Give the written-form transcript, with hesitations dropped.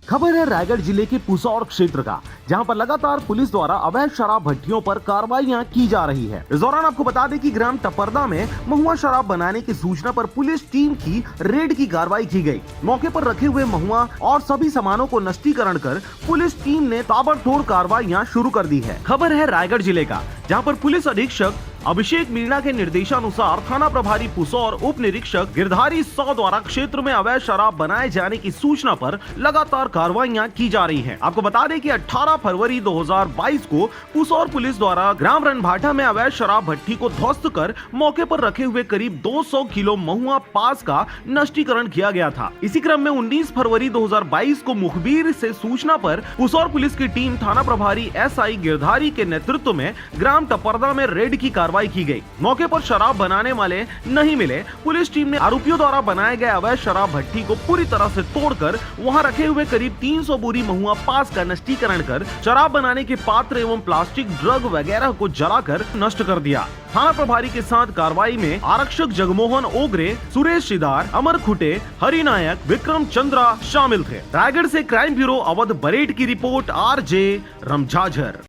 खबर है रायगढ़ जिले के पुसौर क्षेत्र का, जहां पर लगातार पुलिस द्वारा अवैध शराब भट्टियों पर कार्रवाइयां की जा रही है। इस दौरान आपको बता दें कि ग्राम टपरदा में महुआ शराब बनाने की सूचना पर पुलिस टीम की रेड की कार्रवाई की गई। मौके पर रखे हुए महुआ और सभी सामानों को नष्टीकरण कर पुलिस टीम ने ताबड़तोड़ कार्रवाइयां शुरू कर दी है। खबर है रायगढ़ जिले का, जहाँ पर पुलिस अधीक्षक अभिषेक मीणा के निर्देशानुसार थाना प्रभारी पुसौर उप निरीक्षक गिरधारी 100 द्वारा क्षेत्र में अवैध शराब बनाए जाने की सूचना पर लगातार कार्रवाइयां की जा रही हैं। आपको बता दें कि 18 फरवरी 2022 को पुसौर पुलिस द्वारा ग्राम रणभाटा में अवैध शराब भट्टी को ध्वस्त कर मौके पर रखे हुए करीब 200 किलो महुआ पास का नष्टीकरण किया गया था। इसी क्रम में 19 फरवरी 2022 को मुखबिर से सूचना पर पुसौर पुलिस की टीम थाना प्रभारी SI गिरधारी के नेतृत्व में ग्राम टपरदा में रेड की कार्रवाई की गई। मौके पर शराब बनाने वाले नहीं मिले। पुलिस टीम ने आरोपियों द्वारा बनाए गए अवैध शराब भट्टी को पूरी तरह से तोड़कर वहां रखे हुए करीब 300 बोरी महुआ पास का नष्टीकरण कर शराब बनाने के पात्र एवं प्लास्टिक ड्रग वगैरह को जलाकर नष्ट कर दिया। थाना प्रभारी के साथ कार्रवाई में आरक्षक जगमोहन ओगरे, सुरेश सिदार, अमर खुटे, हरिनायक, विक्रम चंद्रा शामिल थे। रायगढ़ से क्राइम ब्यूरो अवध बरेट की रिपोर्ट RJ रमझाझर।